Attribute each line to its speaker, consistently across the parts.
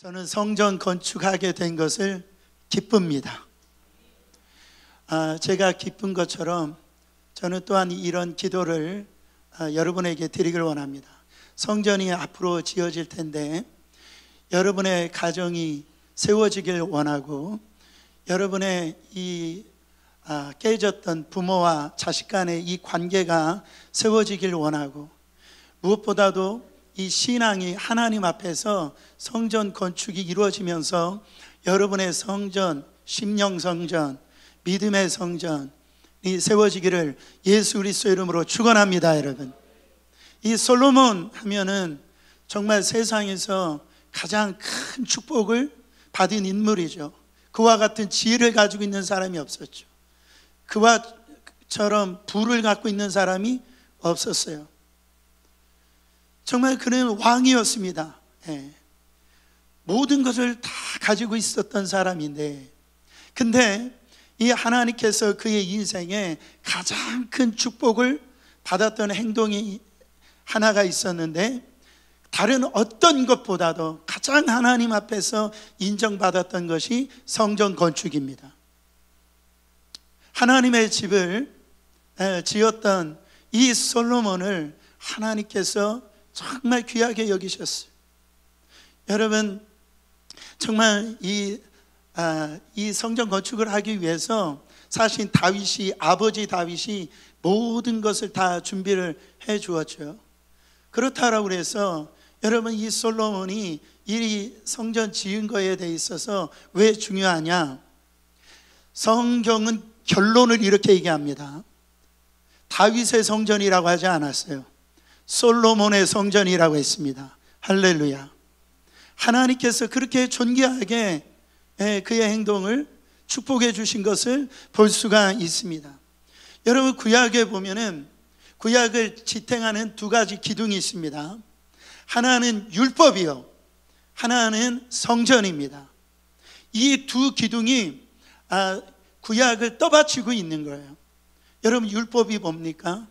Speaker 1: 저는 성전 건축하게 된 것을 기쁩니다. 제가 기쁜 것처럼 저는 또한 이런 기도를 여러분에게 드리길 원합니다. 성전이 앞으로 지어질 텐데 여러분의 가정이 세워지길 원하고, 여러분의 이 깨졌던 부모와 자식 간의 이 관계가 세워지길 원하고, 무엇보다도 이 신앙이 하나님 앞에서 성전 건축이 이루어지면서 여러분의 성전, 심령 성전, 믿음의 성전이 세워지기를 예수 그리스도 이름으로 축원합니다. 여러분, 이 솔로몬 하면은 정말 세상에서 가장 큰 축복을 받은 인물이죠. 그와 같은 지혜를 가지고 있는 사람이 없었죠. 그와처럼 부를 갖고 있는 사람이 없었어요. 정말 그는 왕이었습니다. 모든 것을 다 가지고 있었던 사람인데, 근데 이 하나님께서 그의 인생에 가장 큰 축복을 받았던 행동이 하나가 있었는데, 다른 어떤 것보다도 가장 하나님 앞에서 인정받았던 것이 성전 건축입니다. 하나님의 집을 지었던 이 솔로몬을 하나님께서 정말 귀하게 여기셨어요. 여러분, 정말 이 성전 건축을 하기 위해서 사실 아버지 다윗이 모든 것을 다 준비를 해 주었죠. 그렇다라고 해서 여러분, 이 솔로몬이 이 성전 지은 거에 대해 있어서 왜 중요하냐? 성경은 결론을 이렇게 얘기합니다. 다윗의 성전이라고 하지 않았어요. 솔로몬의 성전이라고 했습니다. 할렐루야. 하나님께서 그렇게 존귀하게 그의 행동을 축복해 주신 것을 볼 수가 있습니다. 여러분, 구약에 보면은 구약을 지탱하는 두 가지 기둥이 있습니다. 하나는 율법이요, 하나는 성전입니다. 이 두 기둥이 구약을 떠받치고 있는 거예요. 여러분, 율법이 뭡니까?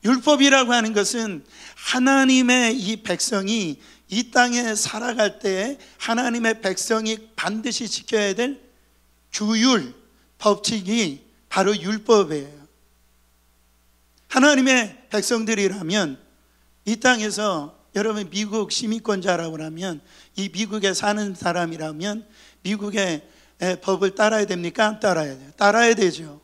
Speaker 1: 율법이라고 하는 것은 하나님의 이 백성이 이 땅에 살아갈 때 하나님의 백성이 반드시 지켜야 될 규율, 법칙이 바로 율법이에요. 하나님의 백성들이라면 이 땅에서, 여러분 미국 시민권자라고 하면, 이 미국에 사는 사람이라면 미국의 법을 따라야 됩니까? 안 따라야 돼요? 따라야 되죠.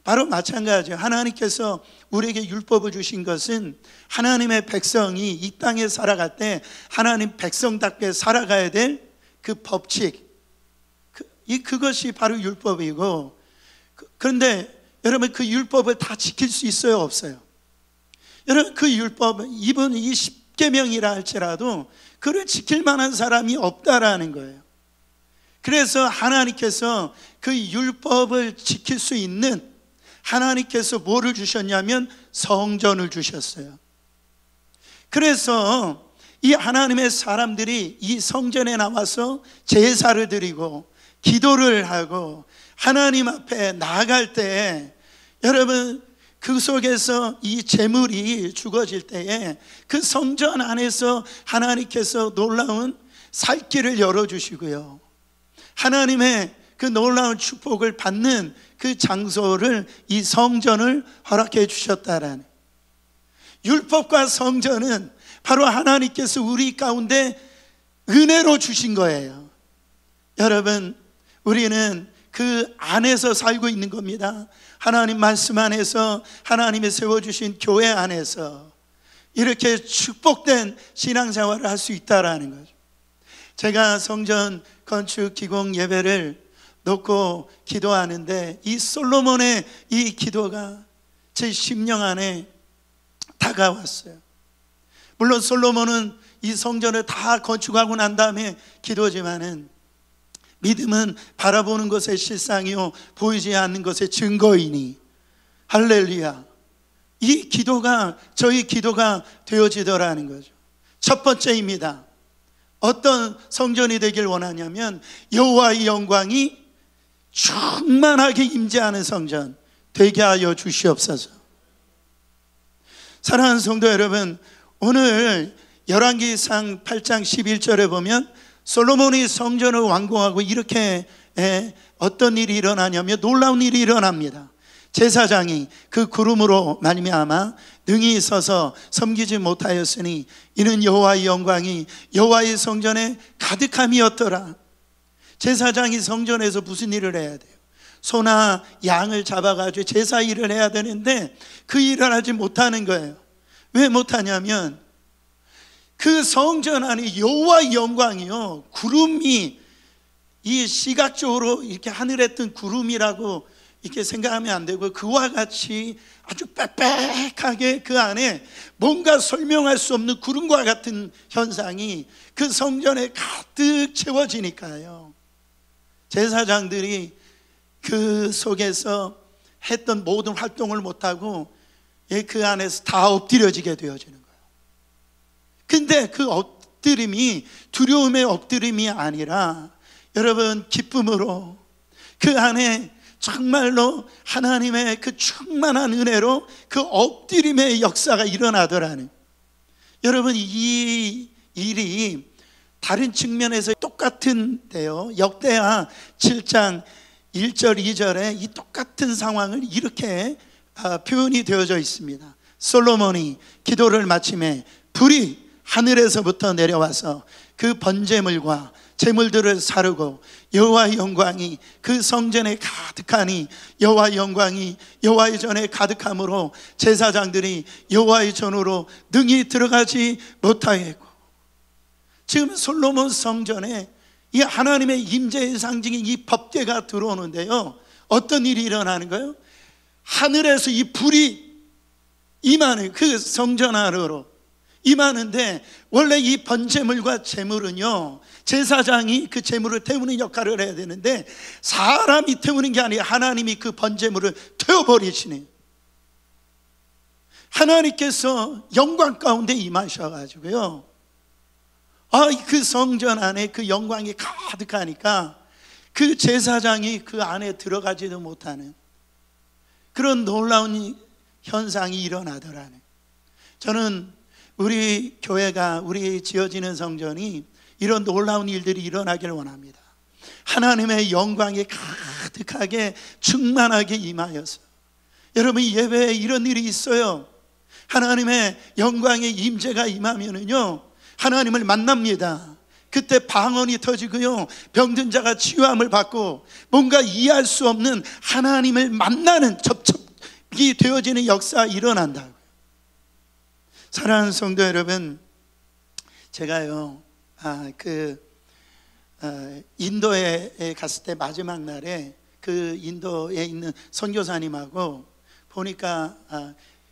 Speaker 1: 바로 마찬가지예요. 하나님께서 우리에게 율법을 주신 것은 하나님의 백성이 이 땅에 살아갈 때 하나님 백성답게 살아가야 될 그 법칙, 그것이 바로 율법이고, 그런데 여러분, 그 율법을 다 지킬 수 있어요, 없어요? 여러분, 그 율법, 이번 이 십계명이라 할지라도 그를 지킬 만한 사람이 없다라는 거예요. 그래서 하나님께서 그 율법을 지킬 수 있는, 하나님께서 뭐를 주셨냐면 성전을 주셨어요. 그래서 이 하나님의 사람들이 이 성전에 나와서 제사를 드리고 기도를 하고 하나님 앞에 나아갈 때, 여러분, 그 속에서 이 제물이 죽어질 때에 그 성전 안에서 하나님께서 놀라운 살 길을 열어주시고요, 하나님의 그 놀라운 축복을 받는 그 장소를, 이 성전을 허락해 주셨다라는, 율법과 성전은 바로 하나님께서 우리 가운데 은혜로 주신 거예요. 여러분, 우리는 그 안에서 살고 있는 겁니다. 하나님 말씀 안에서, 하나님이 세워주신 교회 안에서 이렇게 축복된 신앙생활을 할 수 있다라는 거죠. 제가 성전 건축 기공 예배를 놓고 기도하는데 이 솔로몬의 이 기도가 제 심령 안에 다가왔어요. 물론 솔로몬은 이 성전을 다 건축하고 난 다음에 기도지만은, 믿음은 바라보는 것의 실상이요 보이지 않는 것의 증거이니, 할렐루야, 이 기도가 저희 기도가 되어지더라는 거죠. 첫 번째입니다. 어떤 성전이 되길 원하냐면 여호와의 영광이 충만하게 임재하는 성전 되게 하여 주시옵소서. 사랑하는 성도 여러분, 오늘 열왕기상 8장 11절에 보면 솔로몬이 성전을 완공하고 이렇게 어떤 일이 일어나냐면 놀라운 일이 일어납니다. 제사장이 그 구름으로 말미암아 능히 서서 섬기지 못하였으니 이는 여호와의 영광이 여호와의 성전에 가득함이었더라. 제사장이 성전에서 무슨 일을 해야 돼요? 소나 양을 잡아가지고 제사 일을 해야 되는데 그 일을 하지 못하는 거예요. 왜 못하냐면 그 성전 안에 여호와의 영광이요, 구름이, 이 시각적으로 이렇게 하늘에 뜬 구름이라고 이렇게 생각하면 안 되고, 그와 같이 아주 빽빽하게 그 안에 뭔가 설명할 수 없는 구름과 같은 현상이 그 성전에 가득 채워지니까요, 제사장들이 그 속에서 했던 모든 활동을 못하고 그 안에서 다 엎드려지게 되어지는 거예요. 근데 그 엎드림이 두려움의 엎드림이 아니라 여러분 기쁨으로, 그 안에 정말로 하나님의 그 충만한 은혜로 그 엎드림의 역사가 일어나더라는, 여러분 이 일이 다른 측면에서 똑같은데요, 역대하 7장 1절 2절에 이 똑같은 상황을 이렇게 표현이 되어져 있습니다. 솔로몬이 기도를 마침에 불이 하늘에서부터 내려와서 그 번제물과 제물들을 사르고 여호와의 영광이 그 성전에 가득하니 여호와의 영광이 여호와의 전에 가득함으로 제사장들이 여호와의 전으로 능히 들어가지 못하겠고, 지금 솔로몬 성전에 이 하나님의 임재의 상징인 이 법궤가 들어오는데요, 어떤 일이 일어나는 거예요? 하늘에서 이 불이 임하는, 그 성전 안으로 임하는데, 원래 이 번제물과 제물은요, 제사장이 그 제물을 태우는 역할을 해야 되는데 사람이 태우는 게 아니라 하나님이 그 번제물을 태워버리시네요. 하나님께서 영광 가운데 임하셔가지고요, 그 성전 안에 그 영광이 가득하니까 그 제사장이 그 안에 들어가지도 못하는 그런 놀라운 현상이 일어나더라는. 저는 우리 교회가, 우리 지어지는 성전이 이런 놀라운 일들이 일어나기를 원합니다. 하나님의 영광이 가득하게 충만하게 임하여서, 여러분 예배에 이런 일이 있어요. 하나님의 영광의 임재가 임하면은요, 하나님을 만납니다. 그때 방언이 터지고요, 병든 자가 치유함을 받고 뭔가 이해할 수 없는 하나님을 만나는 접촉이 되어지는 역사가 일어난다고요. 사랑하는 성도 여러분, 제가요 인도에 갔을 때 마지막 날에 그 인도에 있는 선교사님하고 보니까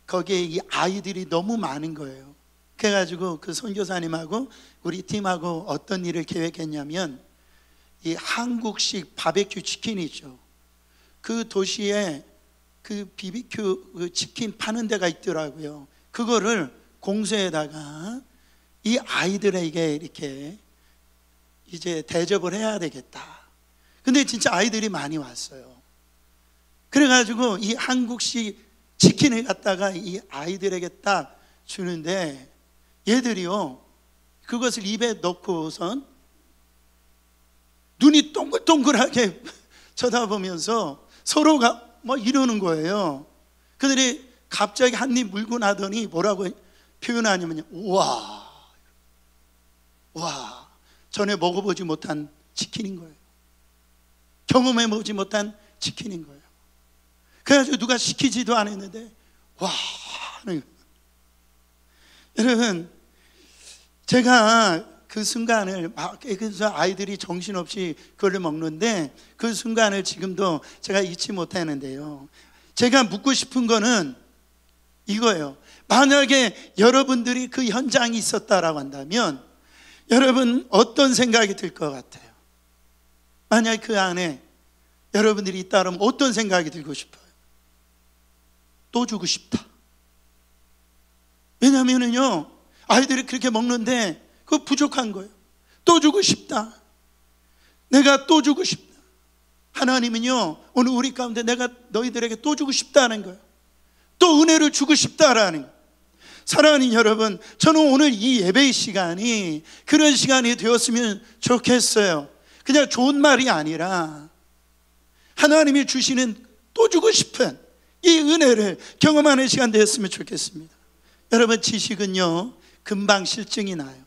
Speaker 1: 거기에 이 아이들이 너무 많은 거예요. 그래가지고 그 선교사님하고 우리 팀하고 어떤 일을 계획했냐면, 이 한국식 바베큐 치킨이 있죠. 그 도시에 그 BBQ 그 치킨 파는 데가 있더라고요. 그거를 공수에다가 이 아이들에게 이렇게 이제 대접을 해야 되겠다. 근데 진짜 아이들이 많이 왔어요. 그래가지고 이 한국식 치킨을 갖다가 이 아이들에게 딱 주는데, 얘들이요 그것을 입에 넣고선 눈이 동글동글하게 쳐다보면서 서로가 뭐 이러는 거예요. 그들이 갑자기 한 입 물고 나더니 뭐라고 표현하냐면요, 우와, 와, 전에 먹어보지 못한 치킨인 거예요. 경험해보지 못한 치킨인 거예요. 그래가지고 누가 시키지도 않았는데 와 하는 거예요. 여러분, 제가 그 순간을 막, 그래서 아이들이 정신없이 그걸 먹는데 그 순간을 지금도 제가 잊지 못하는데요, 제가 묻고 싶은 거는 이거예요. 만약에 여러분들이 그 현장이 있었다라고 한다면 여러분 어떤 생각이 들 것 같아요? 만약 그 안에 여러분들이 있다 그러면 어떤 생각이 들고 싶어요? 또 주고 싶다. 왜냐면은요, 아이들이 그렇게 먹는데 그거 부족한 거예요. 또 주고 싶다. 내가 또 주고 싶다. 하나님은요, 오늘 우리 가운데 내가 너희들에게 또 주고 싶다는 거예요. 또 은혜를 주고 싶다라는 거예요. 사랑하는 여러분, 저는 오늘 이 예배의 시간이 그런 시간이 되었으면 좋겠어요. 그냥 좋은 말이 아니라 하나님이 주시는 또 주고 싶은 이 은혜를 경험하는 시간 되었으면 좋겠습니다. 여러분, 지식은요 금방 실증이 나요.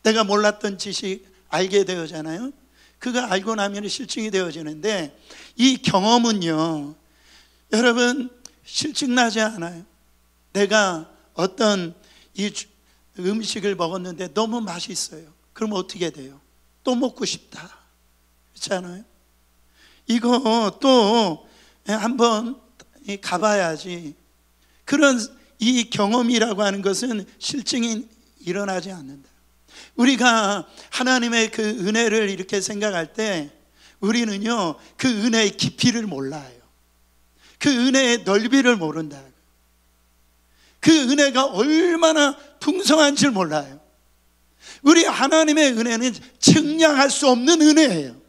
Speaker 1: 내가 몰랐던 지식 알게 되어잖아요. 그거 알고 나면 실증이 되어지는데, 이 경험은요 여러분 실증나지 않아요. 내가 어떤 이 음식을 먹었는데 너무 맛있어요. 그럼 어떻게 돼요? 또 먹고 싶다, 그렇지 않아요? 이거 또 한번 가봐야지. 그런 이 경험이라고 하는 것은 실증이 일어나지 않는다. 우리가 하나님의 그 은혜를 이렇게 생각할 때 우리는요 그 은혜의 깊이를 몰라요. 그 은혜의 넓이를 모른다. 그 은혜가 얼마나 풍성한지 몰라요. 우리 하나님의 은혜는 측량할 수 없는 은혜예요.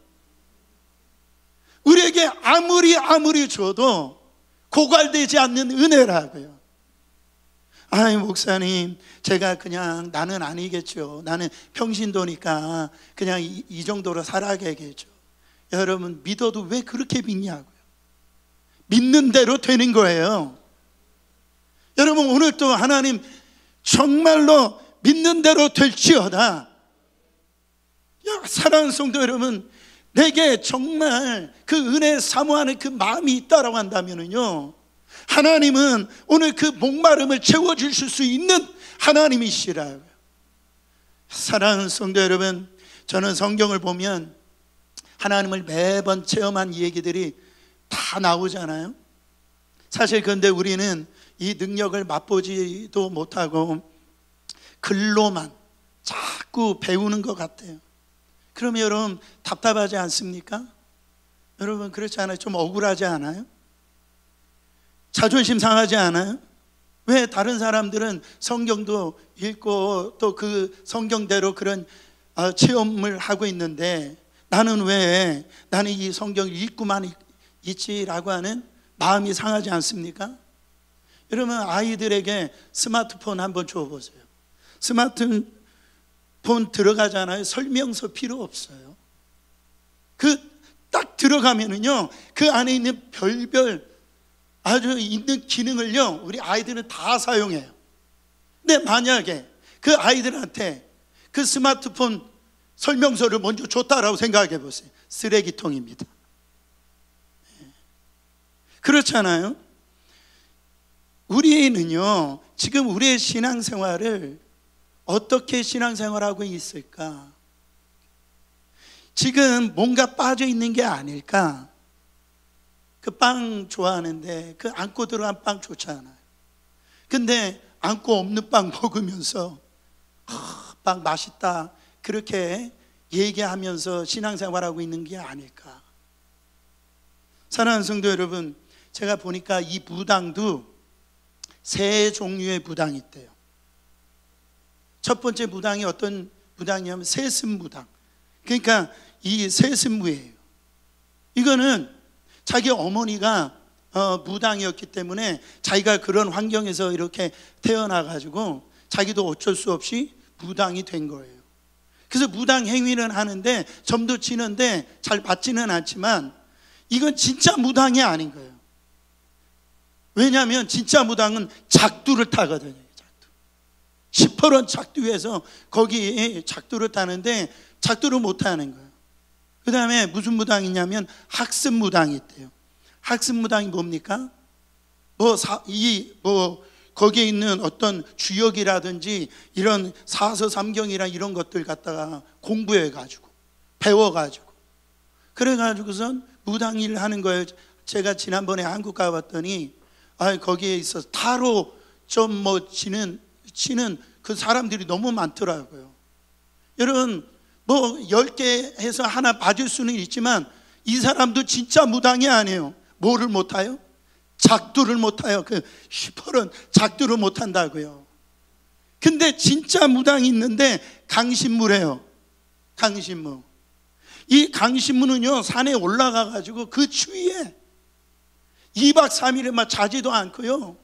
Speaker 1: 우리에게 아무리 줘도 고갈되지 않는 은혜라고요. 아이, 목사님, 제가 그냥 나는 아니겠죠. 나는 평신도니까 그냥 이 정도로 살아가겠죠. 여러분, 믿어도 왜 그렇게 믿냐고요. 믿는 대로 되는 거예요. 여러분, 오늘 또 하나님 정말로 믿는 대로 될지어다. 사랑하는 성도 여러분, 내게 정말 그 은혜 사모하는 그 마음이 있다라고 한다면요, 하나님은 오늘 그 목마름을 채워주실 수 있는 하나님이시라고요. 사랑하는 성도 여러분, 저는 성경을 보면 하나님을 매번 체험한 얘기들이 다 나오잖아요. 사실 그런데 우리는 이 능력을 맛보지도 못하고 글로만 자꾸 배우는 것 같아요. 그러면 여러분 답답하지 않습니까? 여러분 그렇지 않아요? 좀 억울하지 않아요? 자존심 상하지 않아요? 왜 다른 사람들은 성경도 읽고 또 그 성경대로 그런 체험을 하고 있는데 나는 왜 나는 이 성경을 읽고만 있지라고 하는 마음이 상하지 않습니까? 여러분, 아이들에게 스마트폰 한번 줘보세요. 스마트폰 들어가잖아요. 설명서 필요 없어요. 그 딱 들어가면은요 그 안에 있는 별별 아주 있는 기능을요 우리 아이들은 다 사용해요. 근데 만약에 그 아이들한테 그 스마트폰 설명서를 먼저 줬다라고 생각해 보세요. 쓰레기통입니다. 그렇잖아요. 우리는요 지금 우리의 신앙생활을 어떻게 신앙생활하고 있을까? 지금 뭔가 빠져 있는 게 아닐까? 그 빵 좋아하는데 그 안고 들어간 빵 좋잖아요. 근데 안고 없는 빵 먹으면서 빵 맛있다 그렇게 얘기하면서 신앙생활하고 있는 게 아닐까? 사랑하는 성도 여러분, 제가 보니까 이 무당도 세 종류의 무당이 있대요. 첫 번째 무당이 어떤 무당이냐면 세습무당. 그러니까 이 세습무예요. 이거는 자기 어머니가 무당이었기 때문에 자기가 그런 환경에서 이렇게 태어나가지고 자기도 어쩔 수 없이 무당이 된 거예요. 그래서 무당 행위는 하는데 점도 치는데 잘 받지는 않지만 이건 진짜 무당이 아닌 거예요. 왜냐하면 진짜 무당은 작두를 타거든요. 작두. 시퍼런 작두에서 거기 작두를 타는데 작두를 못 타는 거예요. 그 다음에 무슨 무당이 있냐면 학습무당이 있대요. 학습무당이 뭡니까? 거기에 있는 어떤 주역이라든지 이런 사서삼경이랑 이런 것들 갖다가 공부해가지고 배워가지고 그래가지고선 무당 일을 하는 거예요. 제가 지난번에 한국 가봤더니 거기에 있어서 타로 좀 치는 그 사람들이 너무 많더라고요. 여러분 10개 해서 하나 봐줄 수는 있지만 이 사람도 진짜 무당이 아니에요. 뭐를 못해요? 작두를 못해요. 그 슈퍼런 작두를 못한다고요. 근데 진짜 무당이 있는데 강신무래요. 강신무. 이 강신무는요 산에 올라가가지고 그 추위에 2박 3일에 막 자지도 않고요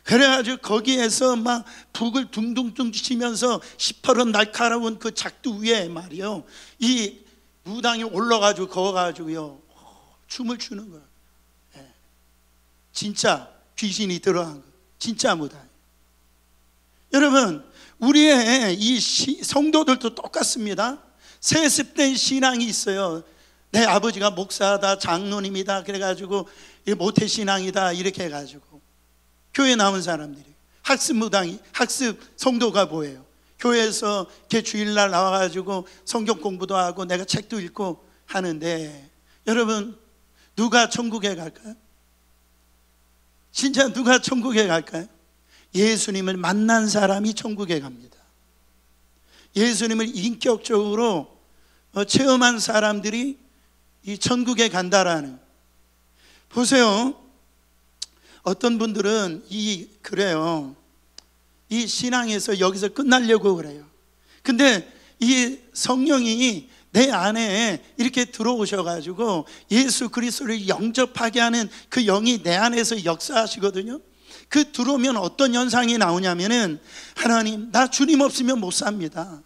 Speaker 1: 그래가지고 거기에서 막 북을 둥둥둥 치면서 시퍼런 날카로운 그 작두 위에 말이요, 이 무당이 올라가지고 거가지고요 춤을 추는 거예요. 진짜 귀신이 들어간 거, 진짜 무당. 여러분, 우리의 이 성도들도 똑같습니다. 세습된 신앙이 있어요. 내 아버지가 목사다, 장로님이다, 그래가지고 모태신앙이다 이렇게 해가지고 교회 나온 사람들이 학습 무당이, 학습 성도가 뭐예요? 교회에서 이렇게 주일날 나와가지고 성경 공부도 하고 내가 책도 읽고 하는데, 여러분 누가 천국에 갈까요? 진짜 누가 천국에 갈까요? 예수님을 만난 사람이 천국에 갑니다. 예수님을 인격적으로 체험한 사람들이 이 천국에 간다라는. 보세요, 어떤 분들은 그래요, 이 신앙에서 여기서 끝나려고 그래요. 근데 이 성령이 내 안에 이렇게 들어오셔가지고 예수 그리스도를 영접하게 하는 그 영이 내 안에서 역사하시거든요. 그 들어오면 어떤 현상이 나오냐면은, 하나님, 나 주님 없으면 못 삽니다.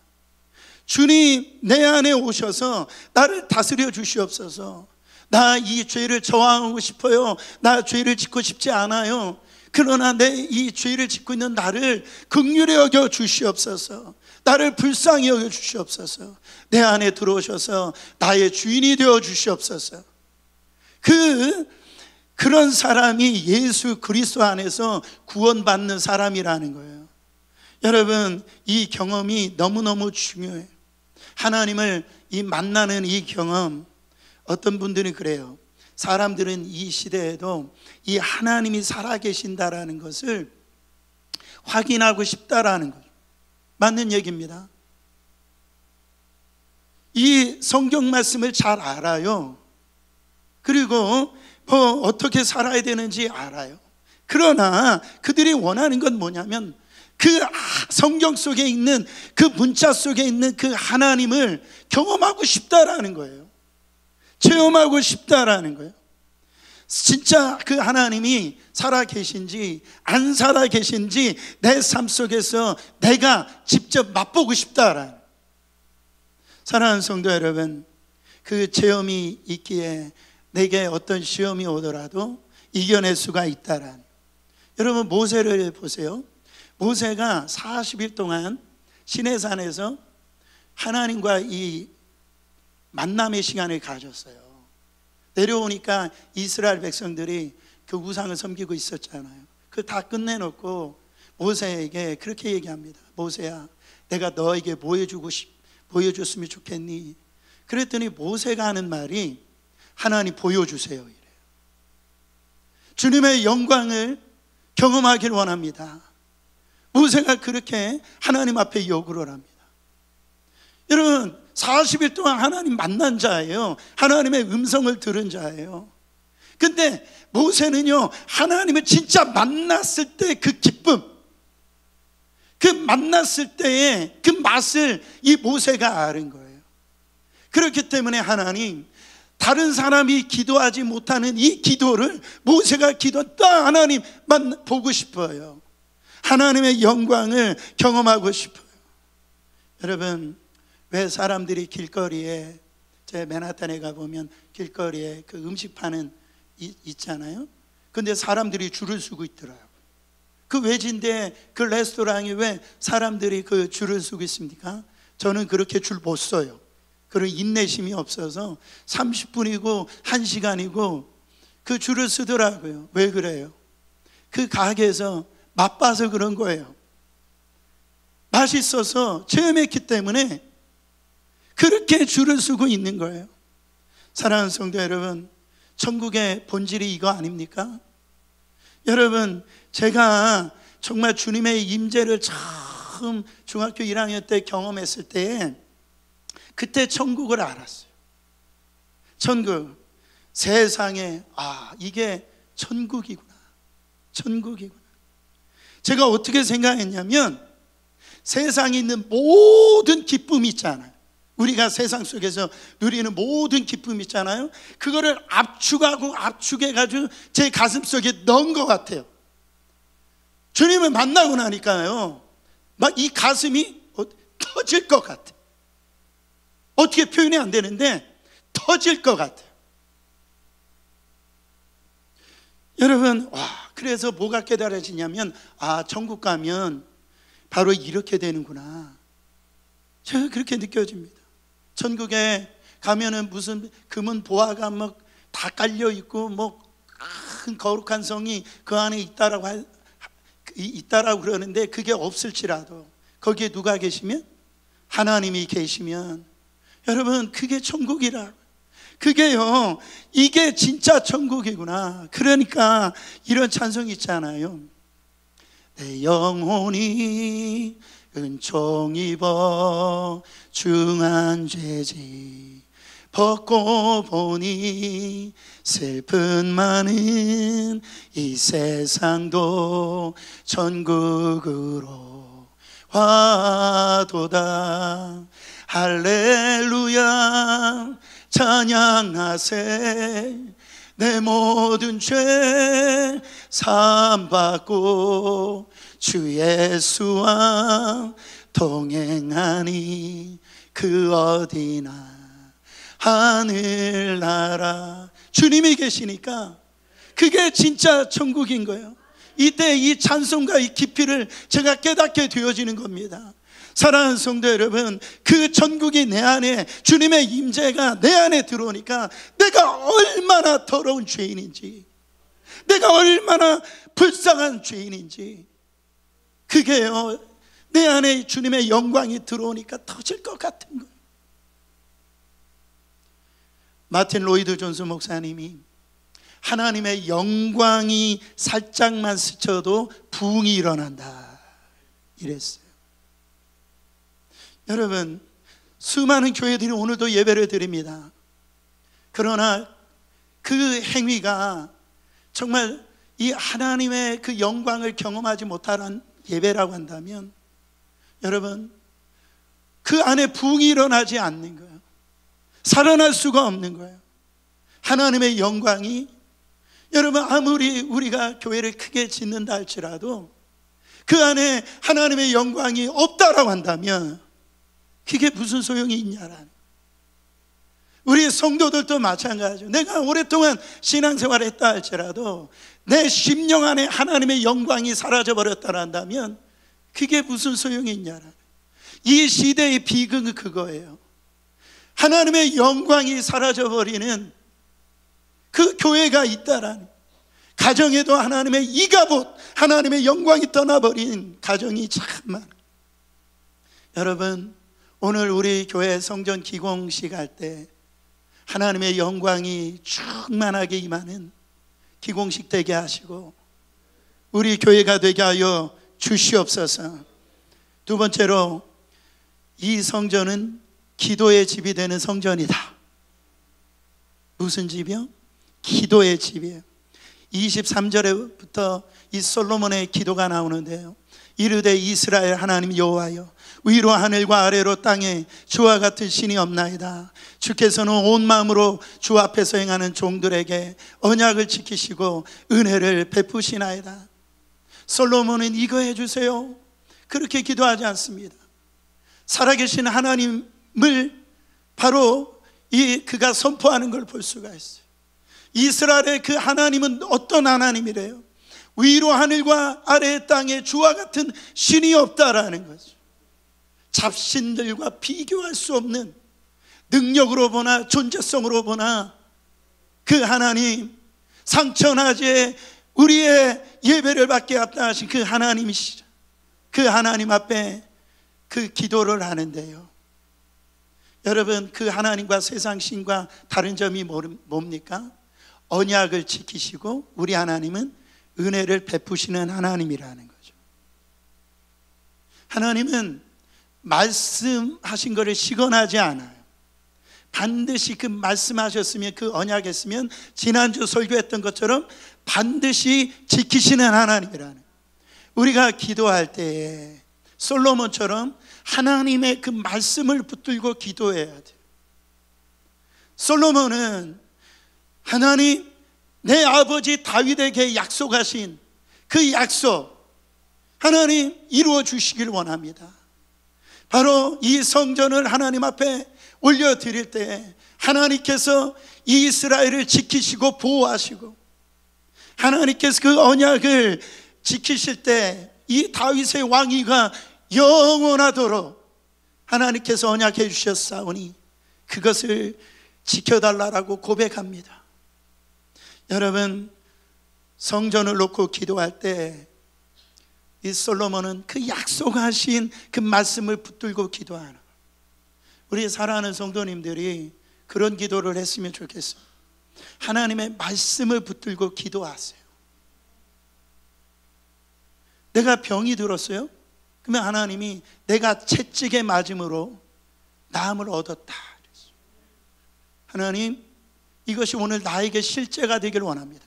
Speaker 1: 주님 내 안에 오셔서 나를 다스려 주시옵소서. 나 이 죄를 저항하고 싶어요. 나 죄를 짓고 싶지 않아요. 그러나 내 이 죄를 짓고 있는 나를 긍휼히 여겨 주시옵소서. 나를 불쌍히 여겨 주시옵소서. 내 안에 들어오셔서 나의 주인이 되어 주시옵소서. 그런 사람이 예수 그리스도 안에서 구원받는 사람이라는 거예요. 여러분, 이 경험이 너무너무 중요해요. 하나님을 만나는 이 경험. 어떤 분들은 그래요. 사람들은 이 시대에도 이 하나님이 살아계신다라는 것을 확인하고 싶다라는 거죠. 맞는 얘기입니다. 이 성경 말씀을 잘 알아요. 그리고 어떻게 살아야 되는지 알아요. 그러나 그들이 원하는 건 뭐냐면, 그 성경 속에 있는 그 문자 속에 있는 그 하나님을 경험하고 싶다라는 거예요. 체험하고 싶다라는 거예요. 진짜 그 하나님이 살아 계신지 안 살아 계신지 내 삶 속에서 내가 직접 맛보고 싶다라는. 사랑하는 성도 여러분, 그 체험이 있기에 내게 어떤 시험이 오더라도 이겨낼 수가 있다라는. 여러분, 모세를 보세요. 모세가 40일 동안 시내산에서 하나님과 이 만남의 시간을 가졌어요. 내려오니까 이스라엘 백성들이 그 우상을 섬기고 있었잖아요. 그걸 다 끝내놓고 모세에게 그렇게 얘기합니다. 모세야, 내가 너에게 보여줬으면 좋겠니? 그랬더니 모세가 하는 말이, 하나님 보여주세요 이래요. 주님의 영광을 경험하길 원합니다. 모세가 그렇게 하나님 앞에 요구를 합니다. 여러분, 40일 동안 하나님 만난 자예요. 하나님의 음성을 들은 자예요. 근데 모세는요, 하나님을 진짜 만났을 때 그 기쁨, 그 만났을 때의 그 맛을 이 모세가 아는 거예요. 그렇기 때문에 하나님, 다른 사람이 기도하지 못하는 이 기도를 모세가 기도했다, 하나님만 보고 싶어요. 하나님의 영광을 경험하고 싶어요. 여러분, 왜 사람들이 길거리에, 제 맨하탄에 가보면 길거리에 그 음식 파는 있잖아요. 근데 사람들이 줄을 서고 있더라고요. 그 외진데 그 레스토랑에 왜 사람들이 그 줄을 서고 있습니까? 저는 그렇게 줄 못 서요. 그런 인내심이 없어서 30분이고 1시간이고 그 줄을 서더라고요. 왜 그래요? 그 가게에서 맛봐서 그런 거예요. 맛있어서 체험했기 때문에 그렇게 줄을 서고 있는 거예요. 사랑하는 성도 여러분, 천국의 본질이 이거 아닙니까? 여러분, 제가 정말 주님의 임재를 처음 중학교 1학년 때 경험했을 때, 그때 천국을 알았어요. 천국, 세상에, 이게 천국이구나. 천국이구나. 제가 어떻게 생각했냐면, 세상에 있는 모든 기쁨이 있잖아요. 우리가 세상 속에서 누리는 모든 기쁨이 있잖아요. 그거를 압축해가지고 제 가슴 속에 넣은 것 같아요. 주님을 만나고 나니까요, 막 이 가슴이 터질 것 같아요. 어떻게 표현이 안 되는데 터질 것 같아요. 여러분, 그래서 뭐가 깨달아지냐면, 천국 가면 바로 이렇게 되는구나. 제가 그렇게 느껴집니다. 천국에 가면은 무슨 금은 보화가 막 다 깔려 있고, 뭐 큰 거룩한 성이 그 안에 있다라고 그러는데, 그게 없을지라도 거기에 누가 계시면, 하나님이 계시면, 여러분, 그게 천국이라. 그게요, 이게 진짜 천국이구나. 그러니까 이런 찬송이 있잖아요. 내 영혼이 은총 입어 중한 죄지 벗고 보니 슬픈 많은 이 세상도 천국으로 와도다. 할렐루야 찬양하세. 내 모든 죄 사함받고 주 예수와 동행하니 그 어디나 하늘나라. 주님이 계시니까 그게 진짜 천국인 거예요. 이때 이 찬송과 이 깊이를 제가 깨닫게 되어지는 겁니다. 사랑하는 성도 여러분, 그 천국이 내 안에, 주님의 임재가 내 안에 들어오니까 내가 얼마나 더러운 죄인인지, 내가 얼마나 불쌍한 죄인인지, 그게요, 내 안에 주님의 영광이 들어오니까 터질 것 같은 거예요. 마틴 로이드 존스 목사님이 하나님의 영광이 살짝만 스쳐도 부흥이 일어난다 이랬어요. 여러분, 수많은 교회들이 오늘도 예배를 드립니다. 그러나 그 행위가 정말 이 하나님의 그 영광을 경험하지 못하는 예배라고 한다면, 여러분, 그 안에 부흥이 일어나지 않는 거예요. 살아날 수가 없는 거예요. 하나님의 영광이, 여러분, 아무리 우리가 교회를 크게 짓는다 할지라도 그 안에 하나님의 영광이 없다라고 한다면 그게 무슨 소용이 있냐라는. 우리 성도들도 마찬가지죠. 내가 오랫동안 신앙생활을 했다 할지라도 내 심령 안에 하나님의 영광이 사라져버렸다 한다면 그게 무슨 소용이 있냐라는. 이 시대의 비극은 그거예요. 하나님의 영광이 사라져버리는 그 교회가 있다라는. 가정에도 하나님의 이가봇, 하나님의 영광이 떠나버린 가정이 참 많아요. 여러분, 오늘 우리 교회 성전 기공식 할 때 하나님의 영광이 충만하게 임하는 기공식 되게 하시고 우리 교회가 되게 하여 주시옵소서. 두 번째로, 이 성전은 기도의 집이 되는 성전이다. 무슨 집이요? 기도의 집이에요. 23절부터 이 솔로몬의 기도가 나오는데요. 이르되 이스라엘 하나님 여호와여, 위로 하늘과 아래로 땅에 주와 같은 신이 없나이다. 주께서는 온 마음으로 주 앞에서 행하는 종들에게 언약을 지키시고 은혜를 베푸시나이다. 솔로몬은 이거 해주세요, 그렇게 기도하지 않습니다. 살아계신 하나님을 바로 그가 선포하는 걸 볼 수가 있어요. 이스라엘의 그 하나님은 어떤 하나님이래요? 위로 하늘과 아래 땅에 주와 같은 신이 없다라는 거죠. 잡신들과 비교할 수 없는 능력으로 보나 존재성으로 보나 그 하나님, 상처나제 우리의 예배를 받게 합당하신 그 하나님이시죠. 그 하나님 앞에 그 기도를 하는데요, 여러분, 그 하나님과 세상 신과 다른 점이 뭡니까? 언약을 지키시고 우리 하나님은 은혜를 베푸시는 하나님이라는 거죠. 하나님은 말씀하신 것을 시건하지 않아요. 반드시 그 말씀하셨으면, 그 언약했으면 지난주 설교했던 것처럼 반드시 지키시는 하나님이라는. 우리가 기도할 때에 솔로몬처럼 하나님의 그 말씀을 붙들고 기도해야 돼요. 솔로몬은 하나님, 내 아버지 다윗에게 약속하신 그 약속, 하나님 이루어 주시길 원합니다. 바로 이 성전을 하나님 앞에 올려드릴 때 하나님께서 이 이스라엘을 지키시고 보호하시고, 하나님께서 그 언약을 지키실 때 이 다윗의 왕위가 영원하도록 하나님께서 언약해 주셨사오니 그것을 지켜달라고 고백합니다. 여러분, 성전을 놓고 기도할 때 이 솔로몬은 그 약속하신 그 말씀을 붙들고 기도하는, 우리 사랑하는 성도님들이 그런 기도를 했으면 좋겠어요. 하나님의 말씀을 붙들고 기도하세요. 내가 병이 들었어요? 그러면 하나님이 내가 채찍에 맞음으로 나음을 얻었다. 하나님, 이것이 오늘 나에게 실제가 되길 원합니다.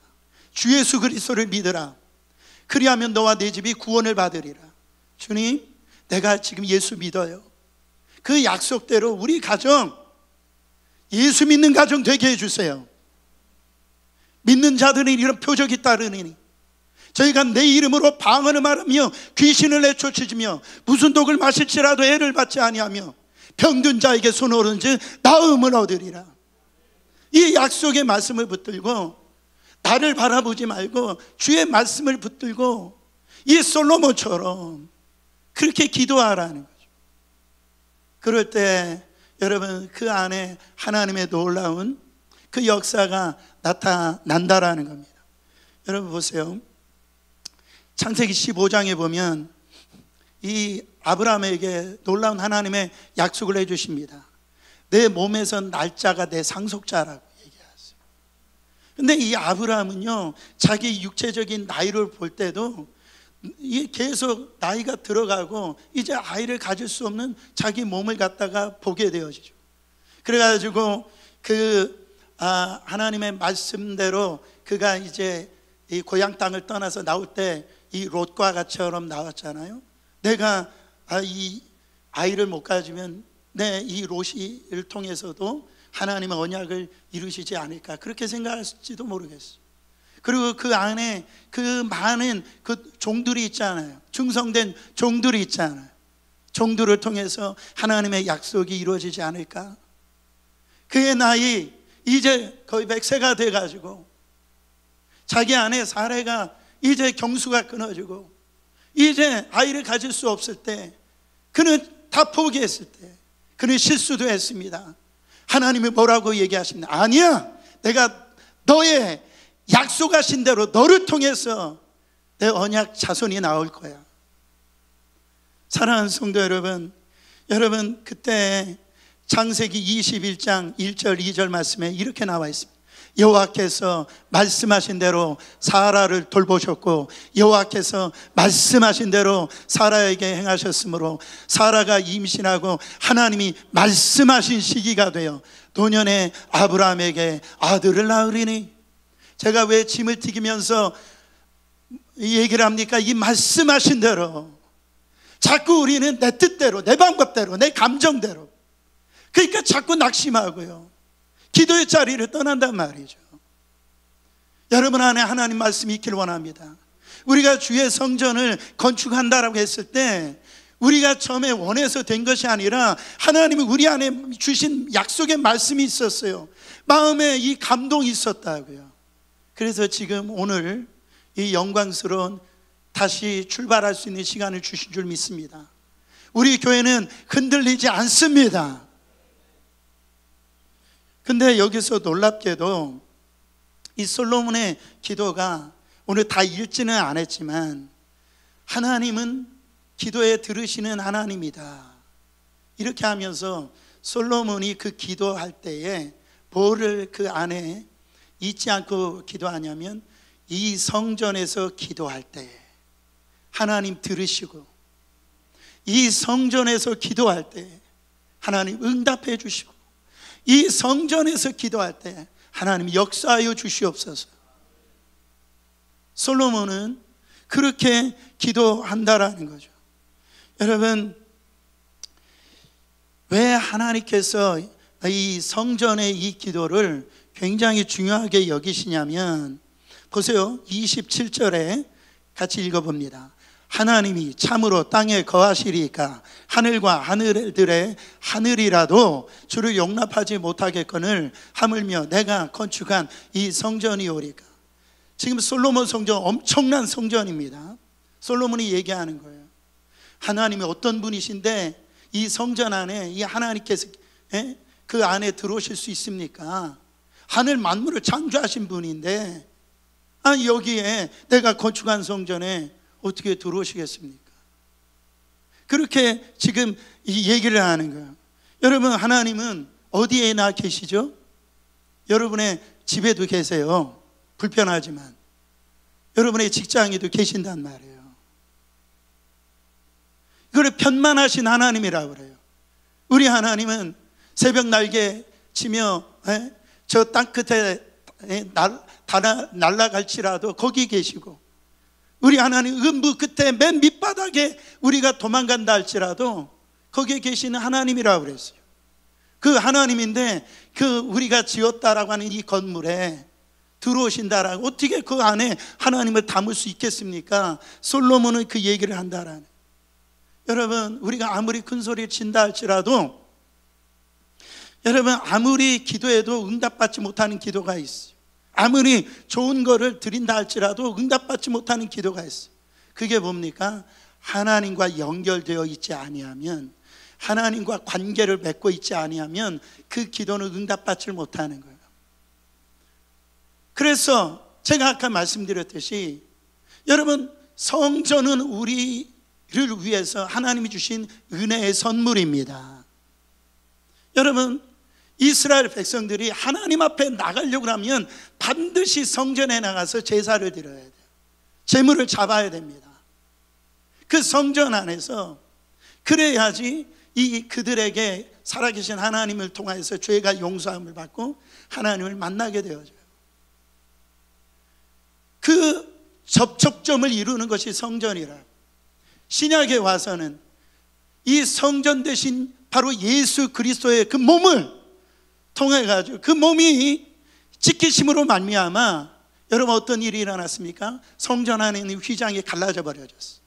Speaker 1: 주 예수 그리스도를 믿으라. 그리하면 너와 내 집이 구원을 받으리라. 주님, 내가 지금 예수 믿어요. 그 약속대로 우리 가정, 예수 믿는 가정 되게 해주세요. 믿는 자들은 이런 표적이 따르니 저희가 내 이름으로 방언을 말하며 귀신을 내쫓으며 무슨 독을 마실지라도 애를 받지 아니하며 병든 자에게 손 오른즉 나음을 얻으리라. 이 약속의 말씀을 붙들고 나를 바라보지 말고 주의 말씀을 붙들고 이 솔로몬처럼 그렇게 기도하라는 거죠. 그럴 때 여러분, 그 안에 하나님의 놀라운 그 역사가 나타난다라는 겁니다. 여러분 보세요. 창세기 15장에 보면 이 아브라함에게 놀라운 하나님의 약속을 해주십니다. 내 몸에서 날짜가 내 상속자라고 얘기하세요. 근데 이 아브라함은요, 자기 육체적인 나이를 볼 때도 계속 나이가 들어가고 이제 아이를 가질 수 없는 자기 몸을 갖다가 보게 되어지죠. 그래가지고 하나님의 말씀대로 그가 이제 이 고향 땅을 떠나서 나올 때 이 롯과 같이처럼 나왔잖아요. 내가 이 아이를 못 가지면 내 이 롯을 통해서도 하나님의 언약을 이루시지 않을까, 그렇게 생각할지도 모르겠어요. 그리고 그 안에 그 많은 그 종들이 있잖아요. 충성된 종들이 있잖아요. 종들을 통해서 하나님의 약속이 이루어지지 않을까. 그의 나이 이제 거의 100세가 돼가지고 자기 아내 사례가 이제 경수가 끊어지고 이제 아이를 가질 수 없을 때, 그는 다 포기했을 때 그는 실수도 했습니다. 하나님이 뭐라고 얘기하십니까? 아니야, 내가 너의 약속하신 대로 너를 통해서 내 언약 자손이 나올 거야. 사랑하는 성도 여러분, 여러분 그때 창세기 21장 1절 2절 말씀에 이렇게 나와 있습니다. 여호와께서 말씀하신 대로 사라를 돌보셨고 여호와께서 말씀하신 대로 사라에게 행하셨으므로 사라가 임신하고 하나님이 말씀하신 시기가 되어 노년에 아브라함에게 아들을 낳으리니. 제가 왜 짐을 튀기면서 이 얘기를 합니까? 이 말씀하신 대로. 자꾸 우리는 내 뜻대로, 내 방법대로, 내 감정대로, 그러니까 자꾸 낙심하고요, 기도의 자리를 떠난단 말이죠. 여러분 안에 하나님 말씀이 있길 원합니다. 우리가 주의 성전을 건축한다라고 했을 때 우리가 처음에 원해서 된 것이 아니라 하나님이 우리 안에 주신 약속의 말씀이 있었어요. 마음에 이 감동이 있었다고요. 그래서 지금 오늘 이 영광스러운 다시 출발할 수 있는 시간을 주신 줄 믿습니다. 우리 교회는 흔들리지 않습니다. 근데 여기서 놀랍게도 이 솔로몬의 기도가 오늘 다 읽지는 않았지만 하나님은 기도에 들으시는 하나님이다, 이렇게 하면서 솔로몬이 그 기도할 때에 뭐를 그 안에 잊지 않고 기도하냐면 이 성전에서 기도할 때 하나님 들으시고 이 성전에서 기도할 때 하나님 응답해 주시고 이 성전에서 기도할 때 하나님 역사하여 주시옵소서. 솔로몬은 그렇게 기도한다라는 거죠. 여러분, 왜 하나님께서 이 성전의 이 기도를 굉장히 중요하게 여기시냐면 보세요. 27절에 같이 읽어봅니다. 하나님이 참으로 땅에 거하시리까 하늘과 하늘들의 하늘이라도 주를 용납하지 못하겠거늘 하물며 내가 건축한 이 성전이오리까. 지금 솔로몬 성전 엄청난 성전입니다. 솔로몬이 얘기하는 거예요. 하나님이 어떤 분이신데 이 성전 안에 이 하나님께서 그 안에 들어오실 수 있습니까? 하늘 만물을 창조하신 분인데 여기에 내가 건축한 성전에 어떻게 들어오시겠습니까? 그렇게 지금 이 얘기를 하는 거예요. 여러분, 하나님은 어디에나 계시죠? 여러분의 집에도 계세요. 불편하지만 여러분의 직장에도 계신단 말이에요. 이걸 편만하신 하나님이라고 그래요. 우리 하나님은 새벽 날개 치며 저 땅 끝에 날아갈지라도 거기 계시고, 우리 하나님 음부 끝에 맨 밑바닥에 우리가 도망간다 할지라도 거기에 계시는 하나님이라고 그랬어요. 그 하나님인데 그 우리가 지었다라고 하는 이 건물에 들어오신다라고, 어떻게 그 안에 하나님을 담을 수 있겠습니까? 솔로몬은 그 얘기를 한다라는. 여러분, 우리가 아무리 큰 소리를 친다 할지라도, 여러분, 아무리 기도해도 응답받지 못하는 기도가 있어요. 아무리 좋은 거를 드린다 할지라도 응답받지 못하는 기도가 있어요. 그게 뭡니까? 하나님과 연결되어 있지 아니하면, 하나님과 관계를 맺고 있지 아니하면 그 기도는 응답받지 못하는 거예요. 그래서 제가 아까 말씀드렸듯이, 여러분, 성전은 우리를 위해서 하나님이 주신 은혜의 선물입니다. 여러분, 이스라엘 백성들이 하나님 앞에 나가려고 하면 반드시 성전에 나가서 제사를 드려야 돼요. 제물을 잡아야 됩니다. 그 성전 안에서 그래야지 그들에게 살아계신 하나님을 통해서 죄가 용서함을 받고 하나님을 만나게 되어져요. 그 접촉점을 이루는 것이 성전이라. 신약에 와서는 이 성전 대신 바로 예수 그리스도의 그 몸을 통해 가지고 그 몸이 지키심으로 말미암아 여러분 어떤 일이 일어났습니까? 성전 안에 있는 휘장이 갈라져 버려졌어요.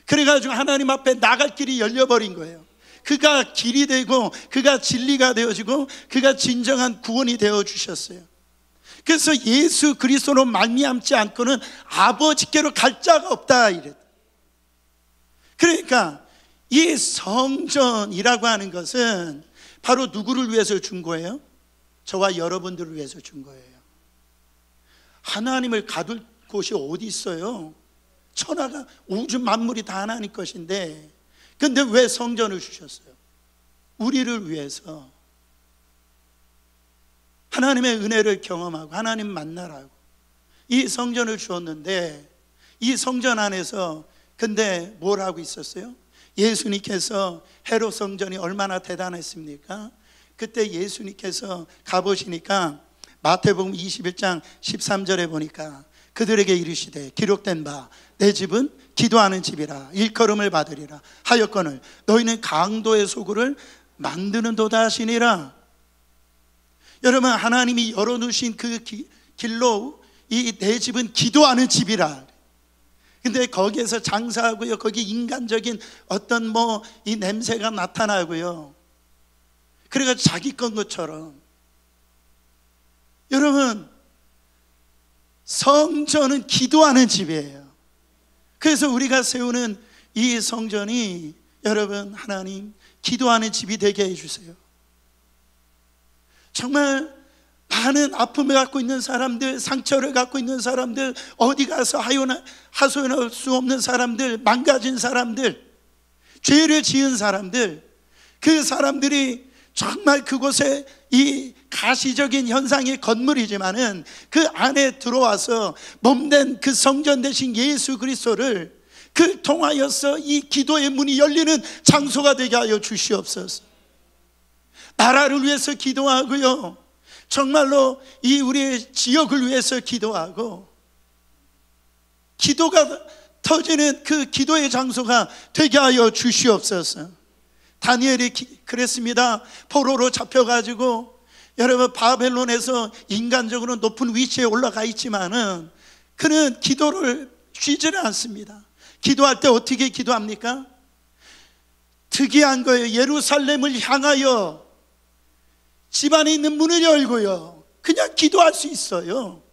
Speaker 1: 그래가지고 하나님 앞에 나갈 길이 열려버린 거예요. 그가 길이 되고 그가 진리가 되어지고 그가 진정한 구원이 되어주셨어요. 그래서 예수 그리스도로 말미암지 않고는 아버지께로 갈 자가 없다 이랬다. 그러니까 이 성전이라고 하는 것은 바로 누구를 위해서 준 거예요? 저와 여러분들을 위해서 준 거예요. 하나님을 가둘 곳이 어디 있어요? 천하가 우주 만물이 다 하나님 것인데, 근데 왜 성전을 주셨어요? 우리를 위해서, 하나님의 은혜를 경험하고 하나님 만나라고 이 성전을 주었는데, 이 성전 안에서 근데 뭘 하고 있었어요? 예수님께서 헤롯 성전이 얼마나 대단했습니까? 그때 예수님께서 가보시니까 마태복음 21장 13절에 보니까 그들에게 이르시되 기록된 바 내 집은 기도하는 집이라 일컬음을 받으리라 하였거늘 너희는 강도의 소굴을 만드는 도다 하시니라. 여러분, 하나님이 열어놓으신 그 길로 이 내 집은 기도하는 집이라. 근데 거기에서 장사하고요, 거기 인간적인 어떤 이 냄새가 나타나고요, 그래가지고 자기 건 것처럼. 여러분, 성전은 기도하는 집이에요. 그래서 우리가 세우는 이 성전이 여러분, 하나님 기도하는 집이 되게 해주세요. 정말 많은 아픔을 갖고 있는 사람들, 상처를 갖고 있는 사람들, 어디 가서 하소연할 수 없는 사람들, 망가진 사람들, 죄를 지은 사람들, 그 사람들이 정말 그곳에 이 가시적인 현상의 건물이지만은 그 안에 들어와서 몸된 그 성전 대신 예수 그리스도를 그 통하여서 이 기도의 문이 열리는 장소가 되게 하여 주시옵소서. 나라를 위해서 기도하고요, 정말로 이 우리의 지역을 위해서 기도하고, 기도가 터지는 그 기도의 장소가 되게 하여 주시옵소서. 다니엘이 그랬습니다. 포로로 잡혀가지고 여러분 바벨론에서 인간적으로 높은 위치에 올라가 있지만은 그는 기도를 쉬지를 않습니다. 기도할 때 어떻게 기도합니까? 특이한 거예요. 예루살렘을 향하여 집안에 있는 문을 열고요, 그냥 기도할 수 있어요.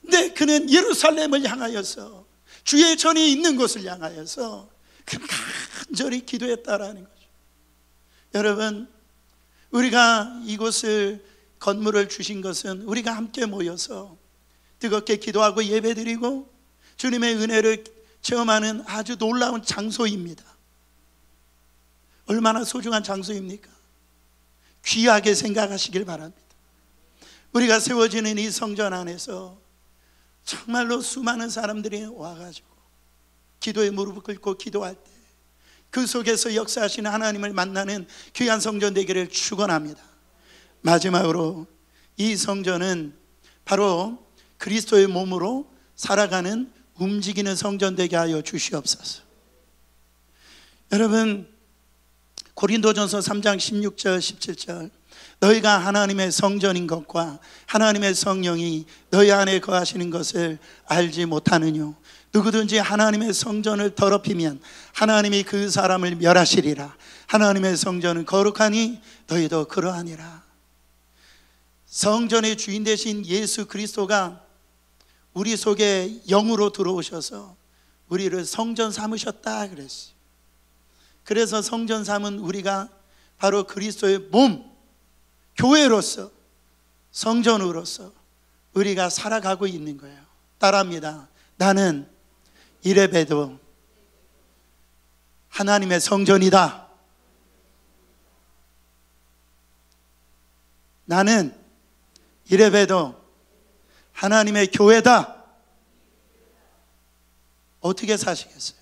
Speaker 1: 근데 그는 예루살렘을 향하여서, 주의 전에 있는 곳을 향하여서 간절히 기도했다라는 거죠. 여러분, 우리가 이곳을, 건물을 주신 것은 우리가 함께 모여서 뜨겁게 기도하고 예배드리고 주님의 은혜를 체험하는 아주 놀라운 장소입니다. 얼마나 소중한 장소입니까? 귀하게 생각하시길 바랍니다. 우리가 세워지는 이 성전 안에서 정말로 수많은 사람들이 와가지고 기도에 무릎을 꿇고 기도할 때 그 속에서 역사하시는 하나님을 만나는 귀한 성전 되기를 축원합니다. 마지막으로 이 성전은 바로 그리스도의 몸으로 살아가는 움직이는 성전 되게 하여 주시옵소서. 여러분, 고린도전서 3장 16절 17절, 너희가 하나님의 성전인 것과 하나님의 성령이 너희 안에 거하시는 것을 알지 못하느뇨. 누구든지 하나님의 성전을 더럽히면 하나님이 그 사람을 멸하시리라. 하나님의 성전은 거룩하니 너희도 그러하니라. 성전의 주인 되신 예수 그리스도가 우리 속에 영으로 들어오셔서 우리를 성전 삼으셨다 그랬어요. 그래서 성전 삼은 우리가 바로 그리스도의 몸, 교회로서, 성전으로서 우리가 살아가고 있는 거예요. 따라합니다. 나는 이래봬도 하나님의 성전이다. 나는 이래봬도 하나님의 교회다. 어떻게 사시겠어요?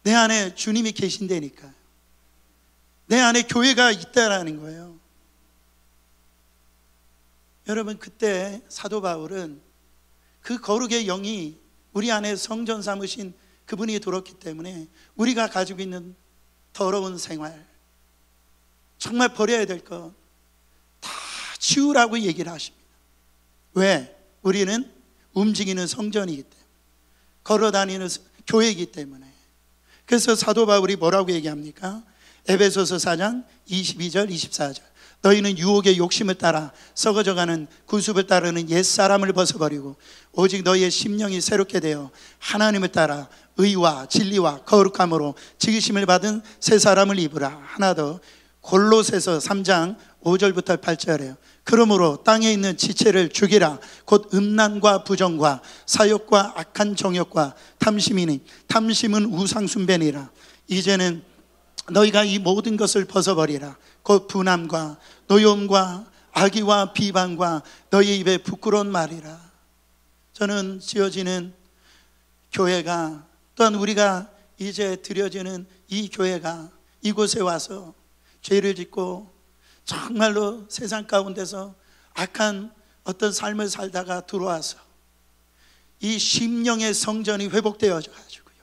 Speaker 1: 내 안에 주님이 계신다니까요. 내 안에 교회가 있다라는 거예요. 여러분, 그때 사도 바울은 그 거룩의 영이 우리 안에 성전 삼으신 그분이 들었기 때문에 우리가 가지고 있는 더러운 생활, 정말 버려야 될 것 다 치우라고 얘기를 하십니다. 왜? 우리는 움직이는 성전이기 때문에, 걸어다니는 교회이기 때문에. 그래서 사도 바울이 뭐라고 얘기합니까? 에베소서 4장 22절 24절, 너희는 유혹의 욕심을 따라 썩어져가는 구습을 따르는 옛사람을 벗어버리고 오직 너희의 심령이 새롭게 되어 하나님을 따라 의와 진리와 거룩함으로 지으심을 받은 새 사람을 입으라. 하나 더, 골로새서 3장 5절부터 8절에요. 그러므로 땅에 있는 지체를 죽이라. 곧 음란과 부정과 사욕과 악한 정욕과 탐심이니 탐심은 우상 숭배니라. 이제는 너희가 이 모든 것을 벗어버리라. 곧 분함과 노여움과 악의와 비방과 너희 입에 부끄러운 말이라. 저는 지어지는 교회가, 또한 우리가 이제 드려지는 이 교회가 이곳에 와서 죄를 짓고 정말로 세상 가운데서 악한 어떤 삶을 살다가 들어와서 이 심령의 성전이 회복되어져 가지고요,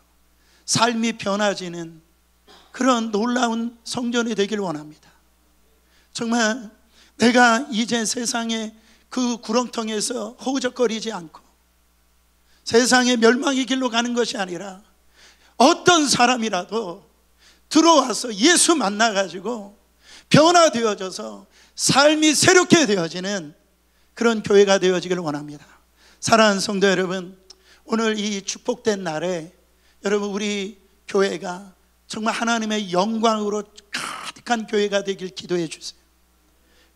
Speaker 1: 삶이 변화지는 그런 놀라운 성전이 되길 원합니다. 정말 내가 이제 세상의 그 구렁텅이에서 허우적거리지 않고 세상의 멸망의 길로 가는 것이 아니라 어떤 사람이라도 들어와서 예수 만나가지고 변화되어져서 삶이 새롭게 되어지는 그런 교회가 되어지기를 원합니다. 사랑하는 성도 여러분, 오늘 이 축복된 날에 여러분, 우리 교회가 정말 하나님의 영광으로 가득한 교회가 되길 기도해 주세요.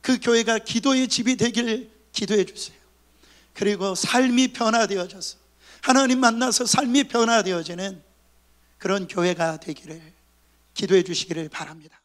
Speaker 1: 그 교회가 기도의 집이 되길 기도해 주세요. 그리고 삶이 변화되어져서 하나님 만나서 삶이 변화되어지는 그런 교회가 되기를 기도해 주시기를 바랍니다.